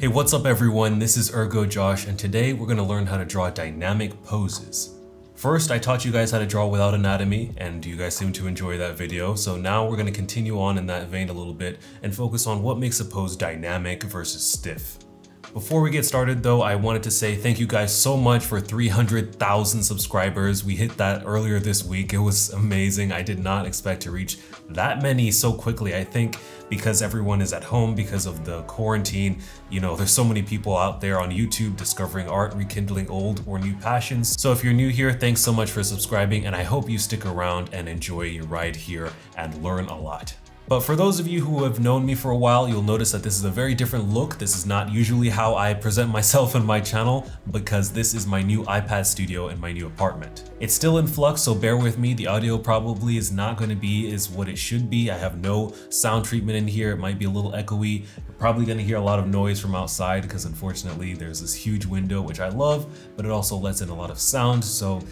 Hey, what's up everyone? This is Ergo Josh, and today we're going to learn how to draw dynamic poses. First, I taught you guys how to draw without anatomy, and you guys seem to enjoy that video, so now we're going to continue on in that vein a little bit and focus on what makes a pose dynamic versus stiff. Before we get started though, I wanted to say thank you guys so much for 300,000 subscribers. We hit that earlier this week. It was amazing. I did not expect to reach that many so quickly. I think because everyone is at home because of the quarantine, there's so many people out there on YouTube discovering art, rekindling old or new passions. So if you're new here, thanks so much for subscribing, and I hope you stick around and enjoy your ride here and learn a lot. But for those of you who have known me for a while, you'll notice that this is a very different look. This is not usually how I present myself on my channel because this is my new iPad studio in my new apartment. It's still in flux, so bear with me. The audio probably is not going to be as what it should be. I have no sound treatment in here. It might be a little echoey. You're probably going to hear a lot of noise from outside because unfortunately there's this huge window, which I love, but it also lets in a lot of sound. So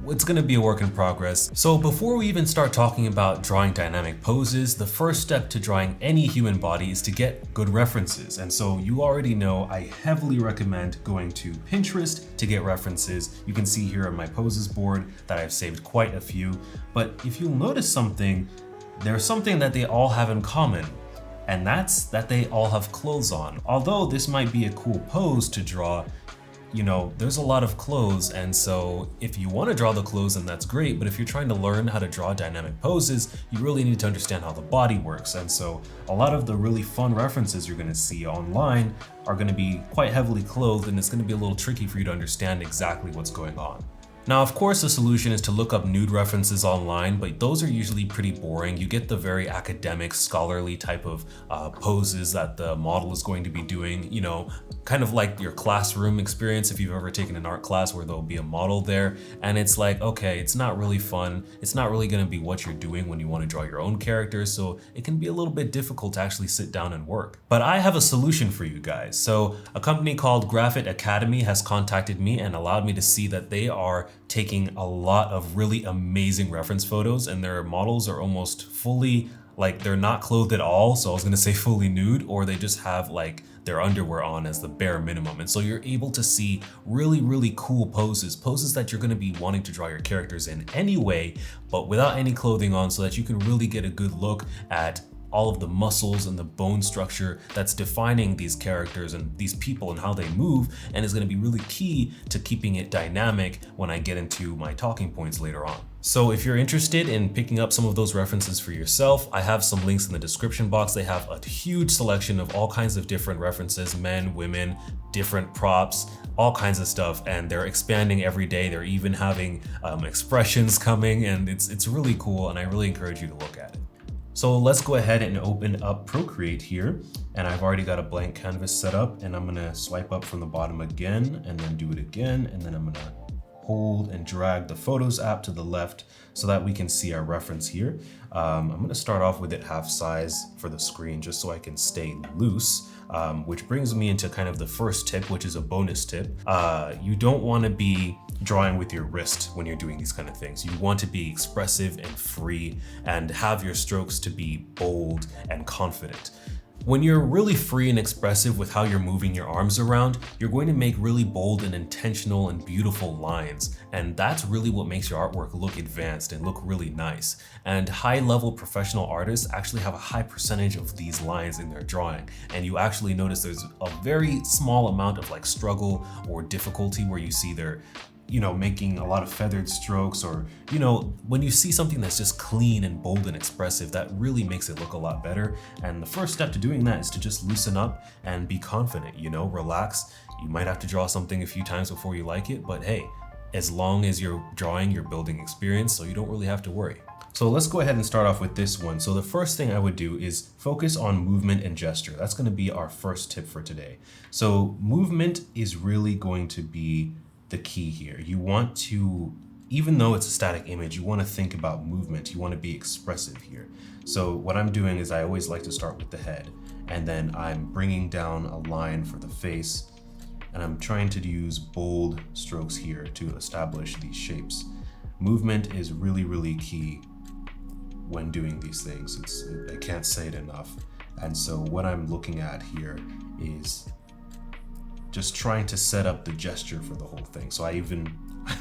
it's going to be a work in progress. So before we even start talking about drawing dynamic poses, the first step to drawing any human body is to get good references. And so you already know I heavily recommend going to Pinterest to get references. You can see here on my poses board that I've saved quite a few. But if you'll notice something, there's something that they all have in common. And that's that they all have clothes on. Although this might be a cool pose to draw, there's a lot of clothes, and so if you want to draw the clothes, then that's great, but if you're trying to learn how to draw dynamic poses, you really need to understand how the body works. And so a lot of the really fun references you're going to see online are going to be quite heavily clothed, and it's going to be a little tricky for you to understand exactly what's going on. Now, of course, the solution is to look up nude references online, but those are usually pretty boring. You get the very academic, scholarly type of poses that the model is going to be doing, kind of like your classroom experience if you've ever taken an art class where there'll be a model there. And it's like, okay, it's not really fun. It's not really going to be what you're doing when you want to draw your own characters, so it can be a little bit difficult to actually sit down and work. But I have a solution for you guys. So a company called Grafit Academy has contacted me and allowed me to see that they are taking a lot of really amazing reference photos, and their models are almost fully, they're not clothed at all. So I was gonna say fully nude, or they just have their underwear on as the bare minimum. And so you're able to see really, really cool poses that you're gonna be wanting to draw your characters in anyway, but without any clothing on, so that you can really get a good look at all of the muscles and the bone structure that's defining these characters and these people and how they move, and is going to be really key to keeping it dynamic when I get into my talking points later on. So if you're interested in picking up some of those references for yourself, I have some links in the description box. They have a huge selection of all kinds of different references, men, women, different props, all kinds of stuff, and they're expanding every day. They're even having expressions coming, and it's really cool, and I really encourage you to look at it. So let's go ahead and open up Procreate here, and I've already got a blank canvas set up, and I'm gonna swipe up from the bottom again and then do it again, and then I'm gonna hold and drag the Photos app to the left so that we can see our reference here. I'm gonna start off with it half size for the screen just so I can stay loose, which brings me into kind of the first tip, which is a bonus tip. You don't wanna be drawing with your wrist when you're doing these kind of things. You want to be expressive and free and have your strokes to be bold and confident. When you're really free and expressive with how you're moving your arms around, you're going to make really bold and intentional and beautiful lines. And that's really what makes your artwork look advanced and look really nice. And high-level professional artists actually have a high percentage of these lines in their drawing. And you actually notice there's a very small amount of struggle or difficulty where you see their making a lot of feathered strokes, or, when you see something that's just clean and bold and expressive, that really makes it look a lot better. And the first step to doing that is to just loosen up and be confident, relax. You might have to draw something a few times before you like it, but hey, as long as you're drawing, you're building experience, so you don't really have to worry. So let's go ahead and start off with this one. So the first thing I would do is focus on movement and gesture. That's going to be our first tip for today. So movement is really going to be the key here. You want to, even though it's a static image, you want to think about movement. You want to be expressive here. So what I'm doing is I always like to start with the head, and then I'm bringing down a line for the face, and I'm trying to use bold strokes here to establish these shapes. Movement is really, really key when doing these things. I can't say it enough. And so what I'm looking at here is just trying to set up the gesture for the whole thing. So I even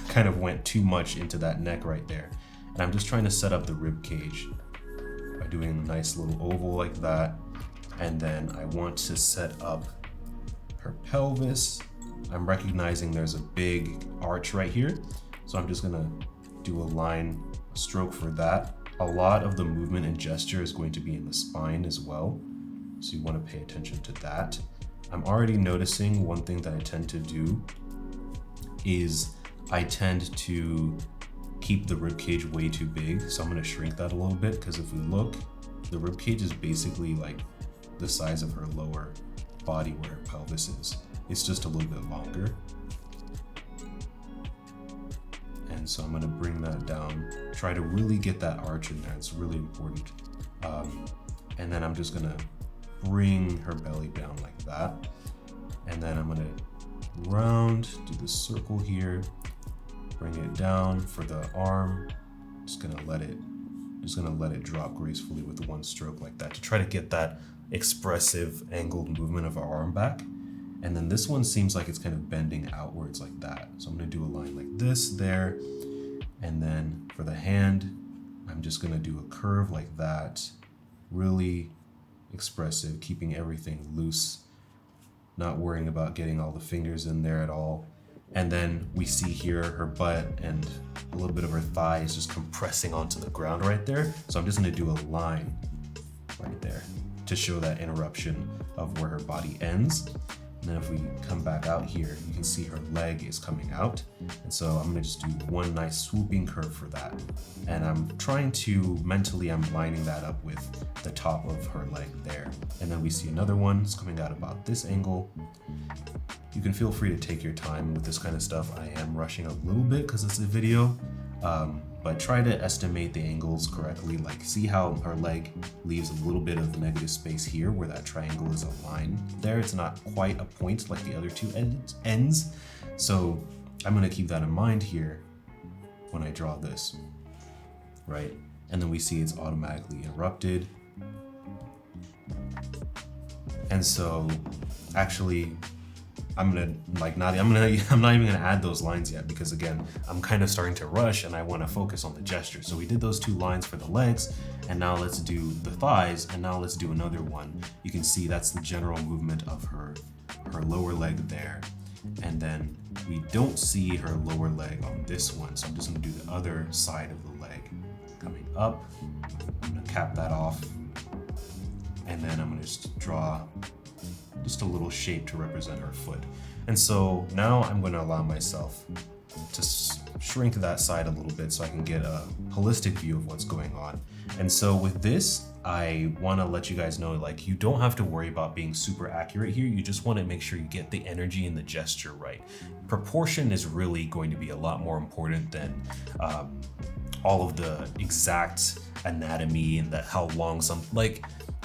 kind of went too much into that neck right there. And I'm just trying to set up the rib cage by doing a nice little oval like that. And then I want to set up her pelvis. I'm recognizing there's a big arch right here. So I'm just gonna do a line stroke for that. A lot of the movement and gesture is going to be in the spine as well. So you want to pay attention to that. I'm already noticing one thing that I tend to do is I tend to keep the rib cage way too big. So I'm going to shrink that a little bit, because if we look, the rib cage is basically like the size of her lower body where her pelvis is. It's just a little bit longer. And so I'm going to bring that down, try to really get that arch in there. It's really important. And then I'm just going to bring her belly down like that. And then I'm going to round, do the circle here, bring it down for the arm. Just going to let it drop gracefully with one stroke like that to try to get that expressive angled movement of our arm back. And then this one seems like it's kind of bending outwards like that. So I'm gonna do a line like this there. And then for the hand, I'm just gonna do a curve like that. Really expressive, keeping everything loose, not worrying about getting all the fingers in there at all. And then we see here her butt and a little bit of her thigh is just compressing onto the ground right there. So I'm just gonna do a line right there to show that interruption of where her body ends. And then if we come back out here, you can see her leg is coming out. And so I'm gonna just do one nice swooping curve for that. And I'm trying to, mentally, I'm lining that up with the top of her leg there. And then we see another one, it's coming out about this angle. You can feel free to take your time with this kind of stuff. I am rushing a little bit because it's a video, but try to estimate the angles correctly. Like, see how her leg leaves a little bit of negative space here where that triangle is a line there. It's not quite a point like the other two ends. So I'm gonna keep that in mind here when I draw this, right? And then we see it's automatically interrupted. And so actually, I'm not even gonna add those lines yet, because again, I'm kind of starting to rush and I want to focus on the gesture. So we did those two lines for the legs, and now let's do the thighs, and now let's do another one. You can see that's the general movement of her lower leg there. And then we don't see her lower leg on this one. So I'm just gonna do the other side of the leg coming up. I'm gonna cap that off. And then I'm gonna just draw just a little shape to represent her foot. And so now I'm going to allow myself to shrink that side a little bit so I can get a holistic view of what's going on. And so with this, I want to let you guys know, like, you don't have to worry about being super accurate here. You just want to make sure you get the energy and the gesture right. Proportion is really going to be a lot more important than all of the exact anatomy and how long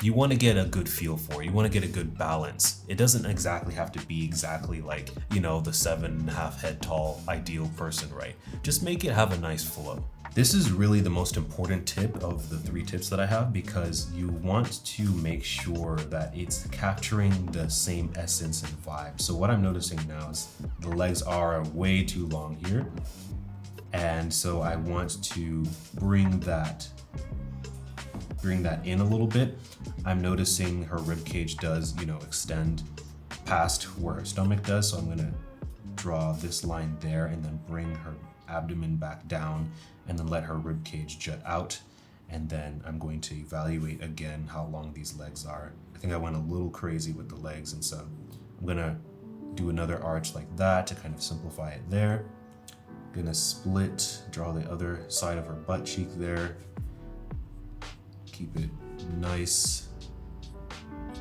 you want to get a good feel for it. You want to get a good balance. It doesn't exactly have to be exactly like, the 7.5 head tall ideal person, right? Just make it have a nice flow. This is really the most important tip of the 3 tips that I have, because you want to make sure that it's capturing the same essence and vibe. So what I'm noticing now is the legs are way too long here. And so I want to bring that in a little bit. I'm noticing her rib cage does, extend past where her stomach does. So I'm gonna draw this line there and then bring her abdomen back down and then let her rib cage jut out. And then I'm going to evaluate again how long these legs are. I think I went a little crazy with the legs, and so I'm gonna do another arch like that to kind of simplify it there. Gonna split, draw the other side of her butt cheek there. Keep it nice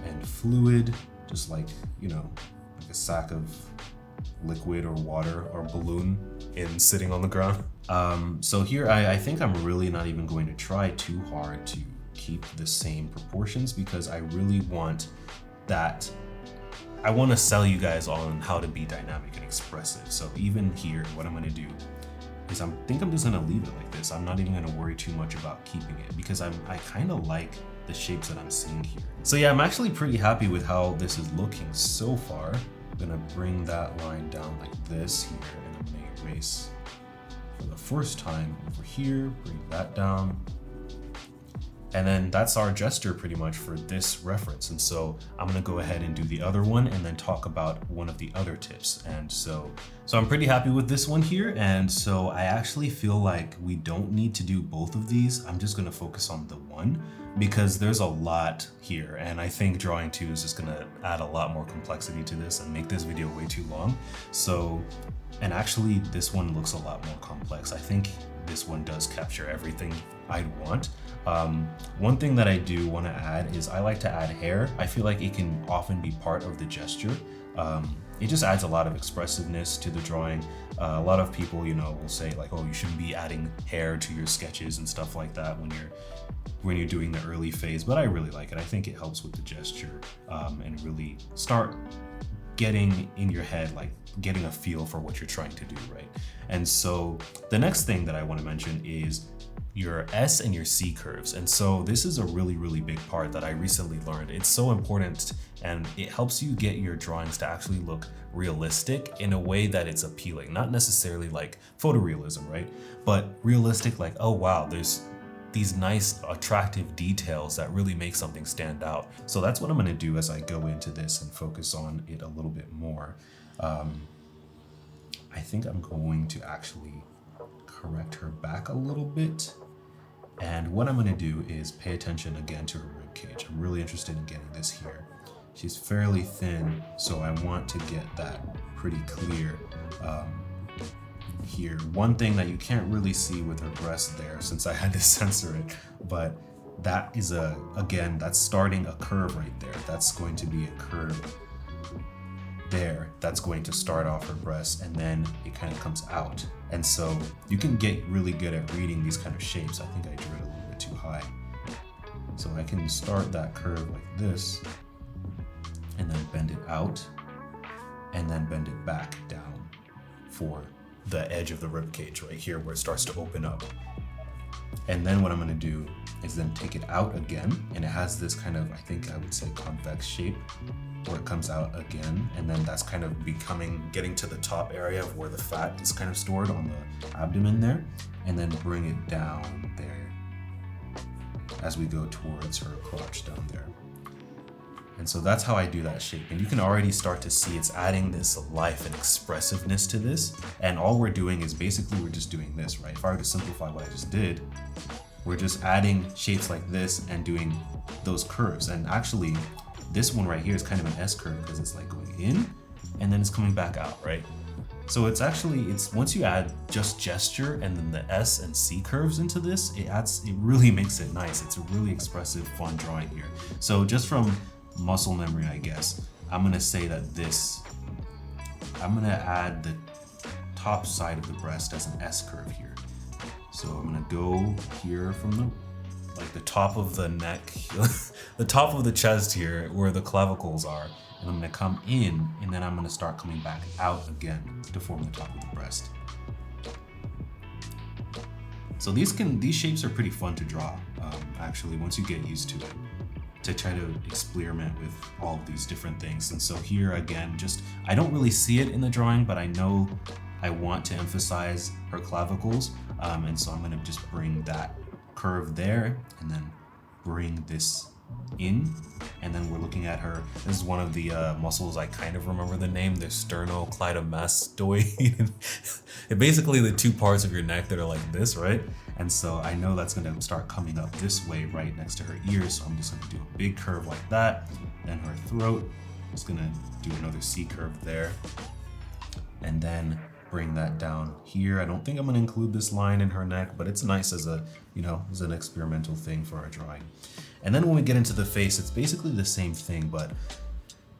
and fluid, just like, like a sack of liquid or water or balloon sitting on the ground. So here, I think I'm really not even going to try too hard to keep the same proportions, because I really want that. I want to sell you guys on how to be dynamic and expressive. So even here, what I'm going to do is I think I'm just gonna leave it like this. I'm not even gonna worry too much about keeping it, because I kind of like the shapes that I'm seeing here. So yeah, I'm actually pretty happy with how this is looking so far. I'm gonna bring that line down like this here, and I'm gonna erase for the first time over here, bring that down. And then that's our gesture pretty much for this reference. And so I'm gonna go ahead and do the other one and then talk about one of the other tips. And so I'm pretty happy with this one here. And so I actually feel like we don't need to do both of these. I'm just gonna focus on the one because there's a lot here. And I think drawing two is just gonna add a lot more complexity to this and make this video way too long. And actually this one looks a lot more complex. I think this one does capture everything I'd want. One thing that I do want to add is I like to add hair. I feel like it can often be part of the gesture. It just adds a lot of expressiveness to the drawing. A lot of people, will say like, oh, you shouldn't be adding hair to your sketches and stuff like that when you're doing the early phase, but I really like it. I think it helps with the gesture and really start getting in your head, like getting a feel for what you're trying to do, right? And so the next thing that I want to mention is your S and your C curves. And so this is a really, really big part that I recently learned. It's so important and it helps you get your drawings to actually look realistic in a way that it's appealing, not necessarily like photorealism, right? But realistic, like, oh wow, there's these nice attractive details that really make something stand out. So that's what I'm gonna do as I go into this and focus on it a little bit more. I think I'm going to actually correct her back a little bit. And what I'm gonna do is pay attention again to her rib cage. I'm really interested in getting this here. She's fairly thin, so I want to get that pretty clear here. One thing that you can't really see with her breast there, since I had to censor it, but that is again, that's starting a curve right there. That's going to be a curve there. That's going to start off her breast and then it kind of comes out. And so you can get really good at reading these kind of shapes. I think I drew it a little bit too high. So I can start that curve like this and then bend it out and then bend it back down for the edge of the rib cage right here where it starts to open up. And then what I'm gonna do is then take it out again, and it has this kind of, I think I would say convex shape where it comes out again, and then that's kind of getting to the top area of where the fat is kind of stored on the abdomen there, and then bring it down there as we go towards her crotch down there. And so that's how I do that shape. And you can already start to see it's adding this life and expressiveness to this. And all we're doing is basically we're just doing this, right? If I were to simplify what I just did, we're just adding shapes like this and doing those curves. And actually, this one right here is kind of an S curve because it's like going in and then it's coming back out, right? So it's once you add just gesture and then the S and C curves into this, it really makes it nice. It's a really expressive, fun drawing here. So just from muscle memory, I guess, I'm gonna say that I'm gonna add the top side of the breast as an S curve here. So I'm gonna go here from the top of the neck, the top of the chest here where the clavicles are, and I'm gonna come in and then I'm gonna start coming back out again to form the top of the breast. So these shapes are pretty fun to draw, actually, once you get used to it, to try to experiment with all of these different things. And so here again, I don't really see it in the drawing, but I know I want to emphasize her clavicles. And so I'm gonna just bring that curve there and then bring this in. And then we're looking at her. This is one of the muscles I kind of remember the name. They're sternocleidomastoid. Basically the two parts of your neck that are like this, right? And so I know that's gonna start coming up this way right next to her ears. So I'm just gonna do a big curve like that. Then her throat, just gonna do another C curve there. And then bring that down here. I don't think I'm gonna include this line in her neck, but it's nice as an experimental thing for our drawing. And then when we get into the face, it's basically the same thing, but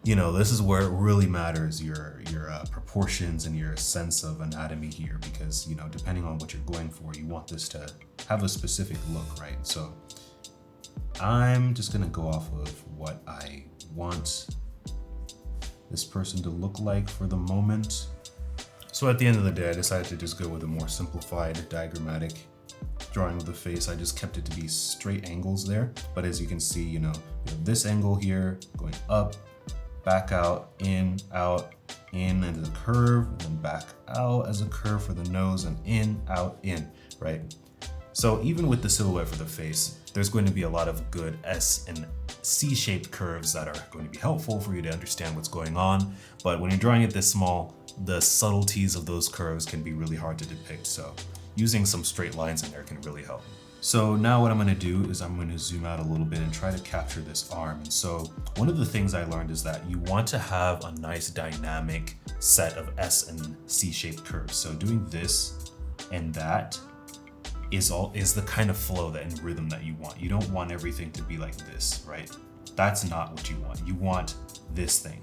this is where it really matters, your proportions and your sense of anatomy here, because depending on what you're going for, you want this to have a specific look, right? So I'm just gonna go off of what I want this person to look like for the moment. So at the end of the day, I decided to just go with a more simplified diagrammatic drawing of the face. I just kept it to be straight angles there. But as you can see, we have this angle here going up, back out, in, out, in as a curve, and then back out as a curve for the nose, and in, out, in, right? So even with the silhouette for the face, there's going to be a lot of good S and C-shaped curves that are going to be helpful for you to understand what's going on. But when you're drawing it this small, the subtleties of those curves can be really hard to depict. So using some straight lines in there can really help. So now what I'm going to do is I'm going to zoom out a little bit and try to capture this arm. And so one of the things I learned is that you want to have a nice dynamic set of S and C-shaped curves. So doing this and that is the kind of flow and rhythm that you want. You don't want everything to be like this, right? That's not what you want. You want this thing.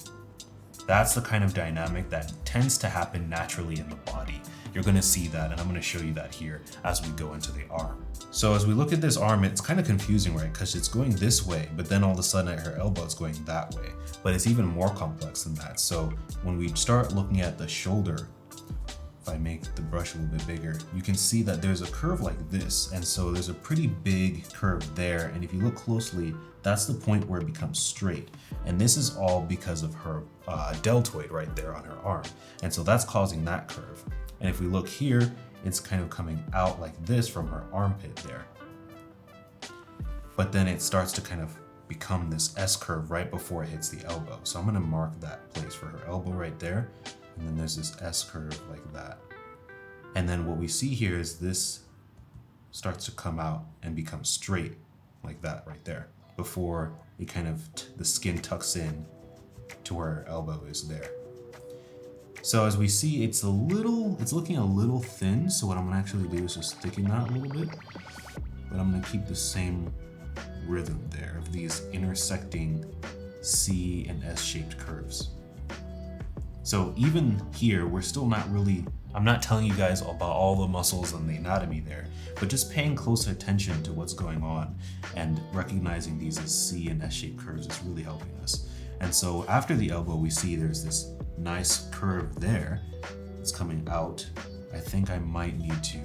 That's the kind of dynamic that tends to happen naturally in the body. You're gonna see that, and I'm gonna show you that here as we go into the arm. So as we look at this arm, it's kind of confusing, right? Because it's going this way, but then all of a sudden at her elbow, it's going that way. But it's even more complex than that. So when we start looking at the shoulder, if I make the brush a little bit bigger, you can see that there's a curve like this. And so there's a pretty big curve there. And if you look closely, that's the point where it becomes straight. And this is all because of her deltoid right there on her arm. And so that's causing that curve. And if we look here, it's kind of coming out like this from her armpit there. But then it starts to kind of become this S curve right before it hits the elbow. So I'm gonna mark that place for her elbow right there. And then there's this S curve like that. And then what we see here is this starts to come out and become straight like that right there before it kind of, the skin tucks in to where her elbow is there. So as we see, it's looking a little thin. So what I'm gonna actually do is just thicken that a little bit, but I'm gonna keep the same rhythm there of these intersecting C and S-shaped curves. So even here, we're still not really, I'm not telling you guys about all the muscles and the anatomy there, but just paying close attention to what's going on and recognizing these as C and S-shaped curves is really helping us. And so after the elbow, we see there's this nice curve there. It's coming out. I think I might need to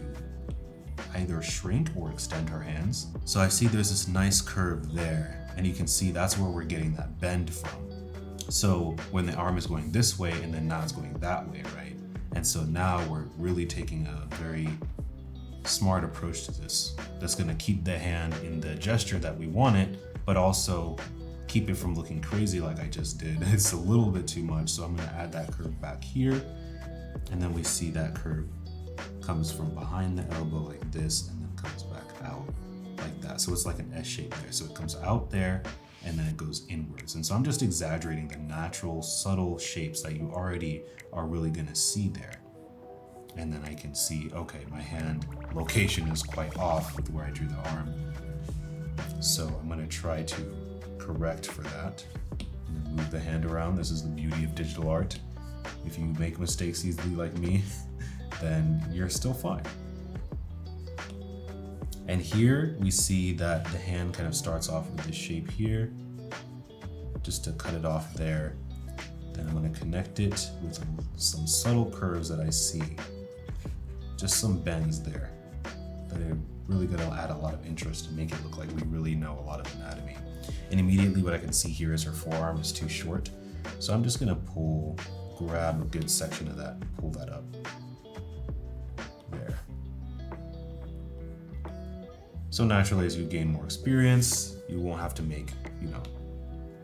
either shrink or extend her hands. So I see there's this nice curve there, and you can see that's where we're getting that bend from. So when the arm is going this way and then now it's going that way, right? And so now we're really taking a very smart approach to this. That's gonna keep the hand in the gesture that we want it, but also keep it from looking crazy like I just did. It's a little bit too much, so I'm gonna add that curve back here. And then we see that curve comes from behind the elbow like this and then comes back out like that. So it's like an S shape there. So it comes out there and then it goes inwards. And so I'm just exaggerating the natural, subtle shapes that you already are really gonna see there. And then I can see, okay, my hand location is quite off with where I drew the arm. So I'm gonna try to correct for that. Move the hand around. This is the beauty of digital art. If you make mistakes easily like me, then you're still fine. And here we see that the hand kind of starts off with this shape here, just to cut it off there. Then I'm going to connect it with some subtle curves that I see, just some bends there that are really going to add a lot of interest and make it look like we really know a lot of anatomy. And immediately what I can see here is her forearm is too short. So I'm just going to grab a good section of that and pull that up. There. So naturally, as you gain more experience, you won't have to make,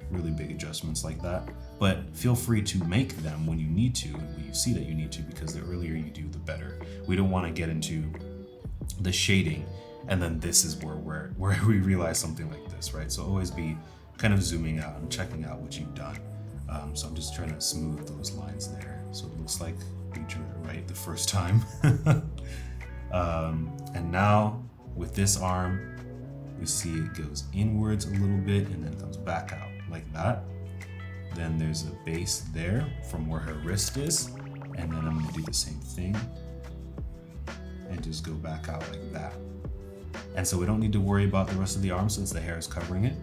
really big adjustments like that. But feel free to make them when you need to and when you see that you need to, because the earlier you do, the better. We don't want to get into the shading and then this is where we realize something like this, right? So always be kind of zooming out and checking out what you've done. So I'm just trying to smooth those lines there. So it looks like we drew it right the first time. And now with this arm, we see it goes inwards a little bit and then comes back out like that. Then there's a base there from where her wrist is. And then I'm gonna do the same thing and just go back out like that. And so we don't need to worry about the rest of the arm since the hair is covering it.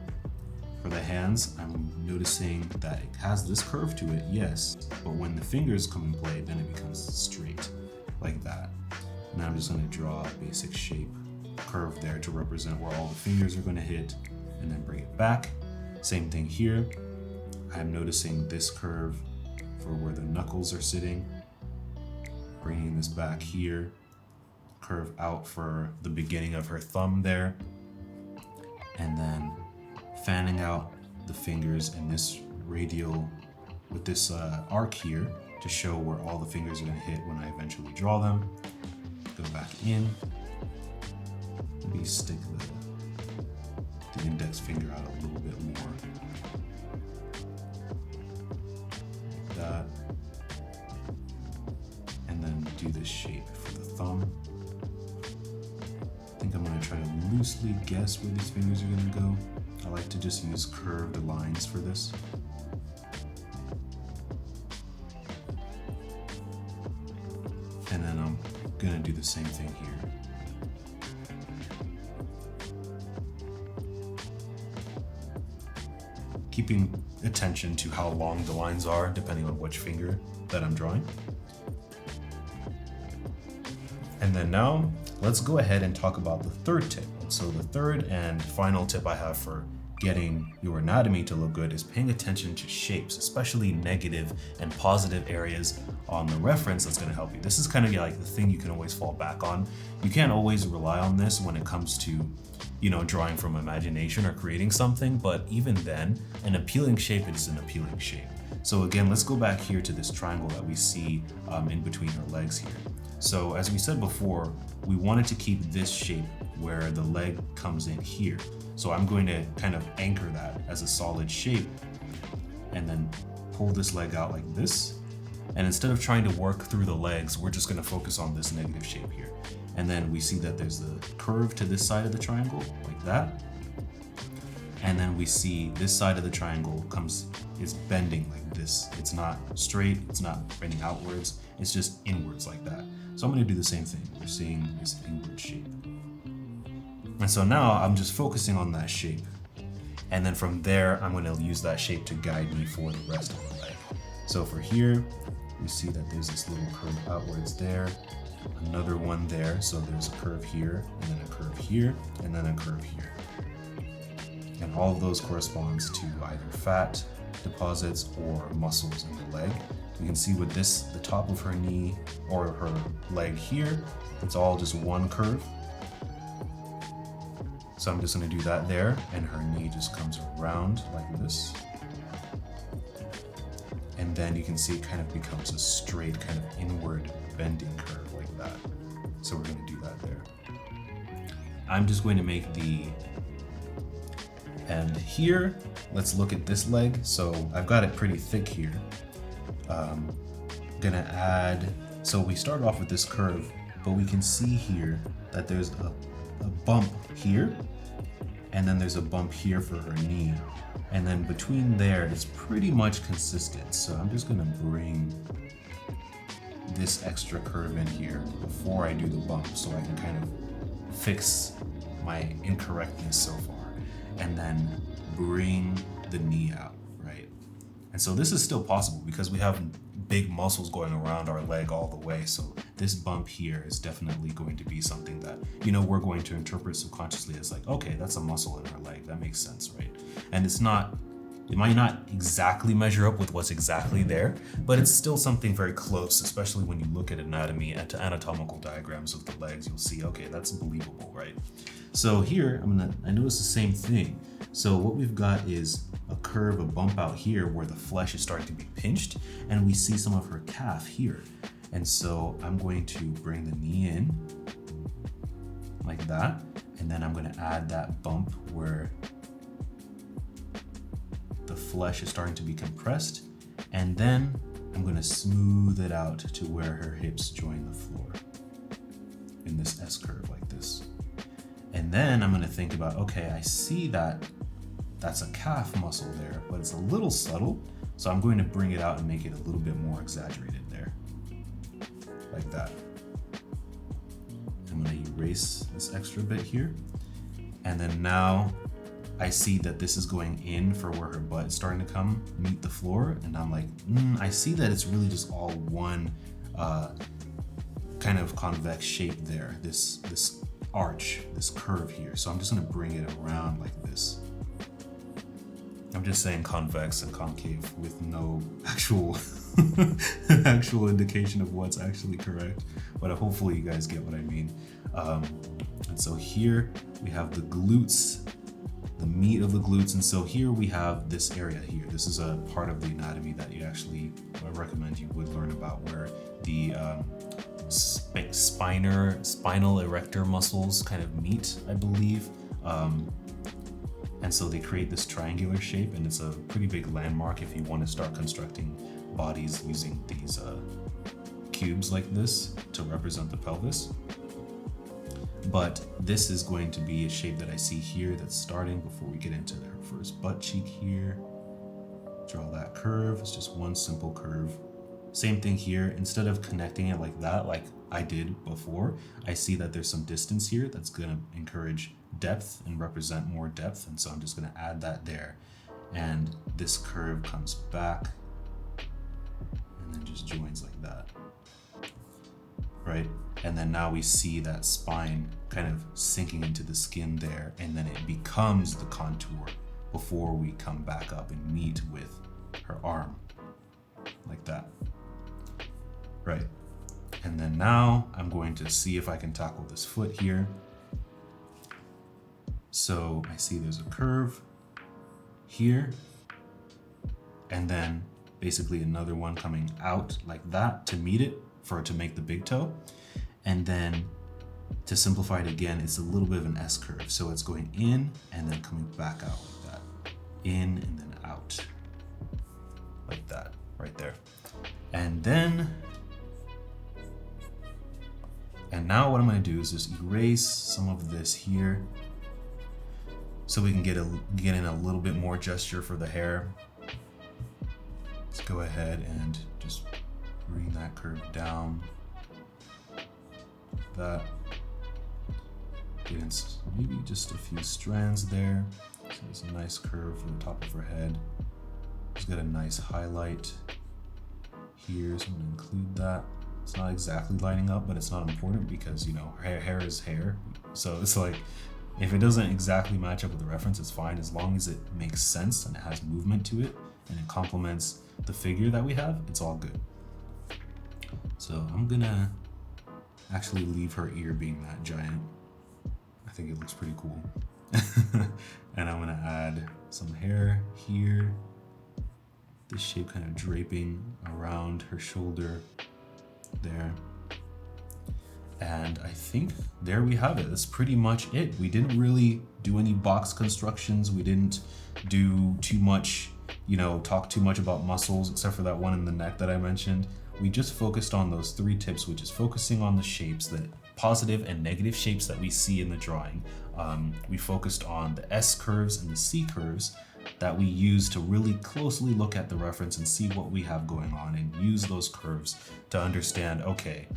For the hands, I'm noticing that it has this curve to it, yes, but when the fingers come in play, then it becomes straight, like that. Now I'm just gonna draw a basic shape curve there to represent where all the fingers are gonna hit, and then bring it back. Same thing here. I'm noticing this curve for where the knuckles are sitting, bringing this back here, curve out for the beginning of her thumb there, and then fanning out the fingers in this radial with this arc here to show where all the fingers are going to hit when I eventually draw them. Go back in, maybe stick the index finger out a little bit more, like that, and then do this shape for the thumb. I think I'm going to try to loosely guess where these fingers are going to go. I like to just use curved lines for this. And then I'm going to do the same thing here. Keeping attention to how long the lines are depending on which finger that I'm drawing. And then now let's go ahead and talk about the third tip. So the third and final tip I have for getting your anatomy to look good is paying attention to shapes, especially negative and positive areas on the reference. That's going to help you. This is kind of like the thing you can always fall back on. You can't always rely on this when it comes to, you know, drawing from imagination or creating something, but even then, an appealing shape is an appealing shape. So again, let's go back here to this triangle that we see in between her legs here. So as we said before, we wanted to keep this shape where the leg comes in here. So I'm going to kind of anchor that as a solid shape and then pull this leg out like this. And instead of trying to work through the legs, we're just going to focus on this negative shape here. And then we see that there's the curve to this side of the triangle like that. And then we see this side of the triangle is bending like this. It's not straight, it's not bending outwards, it's just inwards like that. So I'm going to do the same thing. We're seeing this inward shape. And so now I'm just focusing on that shape. And then from there, I'm going to use that shape to guide me for the rest of the leg. So for here, we see that there's this little curve outwards there, another one there. So there's a curve here, and then a curve here, and then a curve here. And all of those corresponds to either fat deposits or muscles in the leg. You can see with this, the top of her knee or her leg here, it's all just one curve. So I'm just going to do that there, and her knee just comes around like this. And then you can see it kind of becomes a straight kind of inward bending curve like that. So we're going to do that there. I'm just going to make and here, let's look at this leg. So I've got it pretty thick here. Gonna add, so we start off with this curve, but we can see here that there's a bump here, and then there's a bump here for her knee. And then between there, it's pretty much consistent. So I'm just gonna bring this extra curve in here before I do the bump so I can kind of fix my incorrectness so far. And then bring the knee out, right? And so this is still possible because we have big muscles going around our leg all the way. So this bump here is definitely going to be something that, you know, we're going to interpret subconsciously as like, okay, that's a muscle in her leg. That makes sense, right? And it might not exactly measure up with what's exactly there, but it's still something very close, especially when you look at anatomy and to anatomical diagrams of the legs, you'll see, okay, that's believable, right? So here, I notice the same thing. So what we've got is a curve, a bump out here where the flesh is starting to be pinched, and we see some of her calf here. And so I'm going to bring the knee in like that, and then I'm going to add that bump where the flesh is starting to be compressed, and then I'm going to smooth it out to where her hips join the floor in this S curve like this. And then I'm going to think about, okay, I see that that's a calf muscle there, but it's a little subtle, so I'm going to bring it out and make it a little bit more exaggerated there, like that. I'm going to erase this extra bit here, and then now I see that this is going in for where her butt is starting to meet the floor, and I'm like, I see that it's really just all one kind of convex shape there, this arch, this curve here. So I'm just gonna bring it around like this. I'm just saying convex and concave with no actual actual indication of what's actually correct, but hopefully you guys get what I mean. And so here we have the glutes, the meat of the glutes, and so here we have this area here. This is a part of the anatomy that you actually, I recommend you would learn about, where the spinal erector muscles kind of meet, I believe. And so they create this triangular shape, and it's a pretty big landmark if you want to start constructing bodies using these cubes like this to represent the pelvis. But this is going to be a shape that I see here that's starting before we get into their first butt cheek here. Draw that curve. It's just one simple curve. Same thing here. Instead of connecting it like that, like I did before, I see that there's some distance here that's going to encourage depth and represent more depth. And so I'm just going to add that there. And this curve comes back and then just joins like that. Right? And then now we see that spine kind of sinking into the skin there, and then it becomes the contour before we come back up and meet with her arm, like that. Right. And then now I'm going to see if I can tackle this foot here. So I see there's a curve here, and then basically another one coming out like that to meet it, for it to make the big toe. And then to simplify it again, it's a little bit of an S curve. So it's going in and then coming back out like that. In and then out. Like that, right there. And now what I'm gonna do is just erase some of this here so we can get in a little bit more gesture for the hair. Let's go ahead and just bring that curve down. That. Get in maybe just a few strands there. So there's a nice curve for the top of her head. She's got a nice highlight here, so I'm gonna include that. It's not exactly lining up, but it's not important because, you know, her hair is hair. So it's like, if it doesn't exactly match up with the reference, it's fine, as long as it makes sense and it has movement to it and it complements the figure that we have, it's all good. So I'm gonna actually leave her ear being that giant. I think it looks pretty cool. And I'm gonna add some hair here. This shape kind of draping around her shoulder there. And I think there we have it. That's pretty much it. We didn't really do any box constructions. We didn't do too much, you know, talk too much about muscles, except for that one in the neck that I mentioned. We just focused on those 3 tips, which is focusing on the shapes, the positive and negative shapes that we see in the drawing. We focused on the S curves and the C curves that we use to really closely look at the reference and see what we have going on, and use those curves to understand, okay,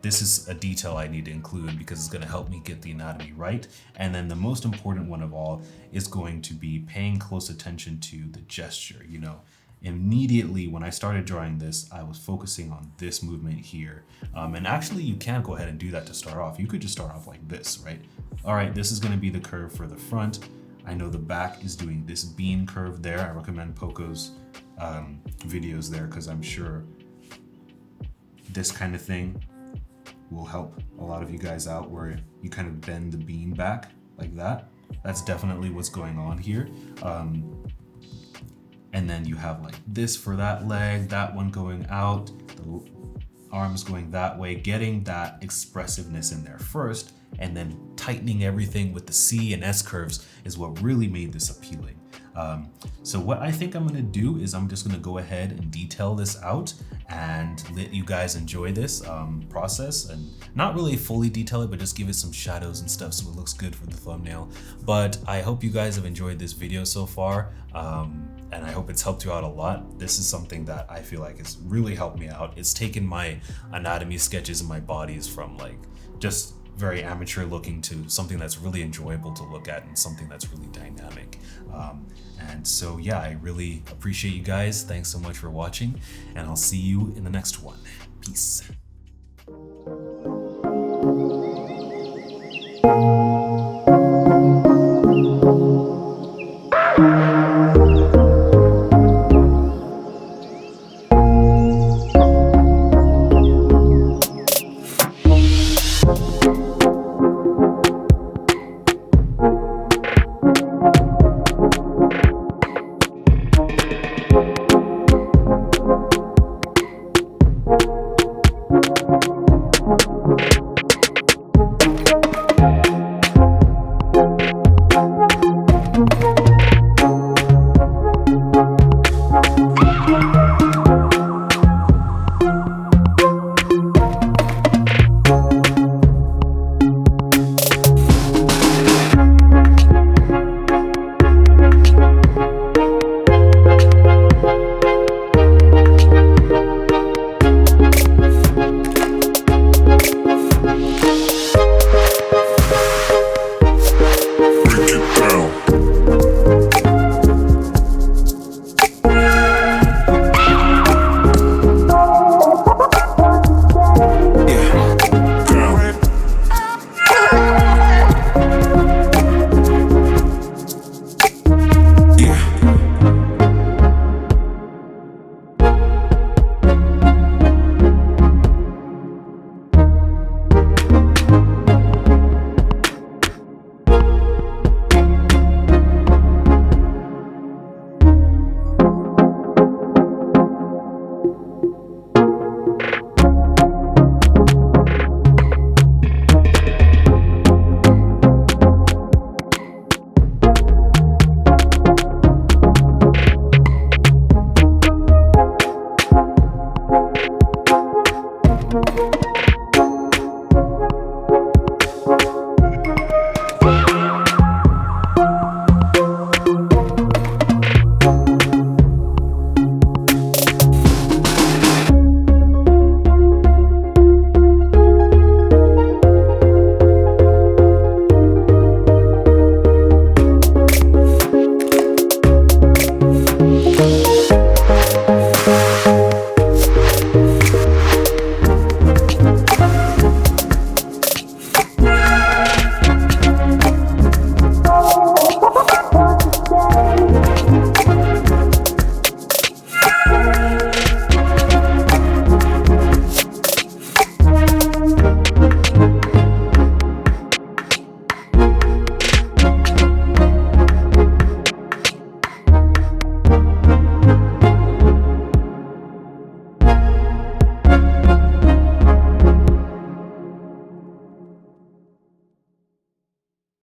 this is a detail I need to include because it's going to help me get the anatomy right. And then the most important one of all is going to be paying close attention to the gesture. You know, immediately when I started drawing this, I was focusing on this movement here. And actually you can go ahead and do that to start off. You could just start off like this, right? All right, this is going to be the curve for the front. I know the back is doing this bean curve there. I recommend Poco's videos there because I'm sure this kind of thing will help a lot of you guys out, where you kind of bend the bean back like that. That's definitely what's going on here. And then you have like this for that leg, that one going out, the arms going that way, getting that expressiveness in there first, and then tightening everything with the C and S curves is what really made this appealing. So what I think I'm gonna do is I'm just gonna go ahead and detail this out and let you guys enjoy this process, and not really fully detail it, but just give it some shadows and stuff so it looks good for the thumbnail. But I hope you guys have enjoyed this video so far, and I hope it's helped you out a lot. This is something that I feel like has really helped me out. It's taken my anatomy sketches and my bodies from like just very amateur looking to something that's really enjoyable to look at and something that's really dynamic. And so yeah, I really appreciate you guys. Thanks so much for watching, and I'll see you in the next one. Peace. you.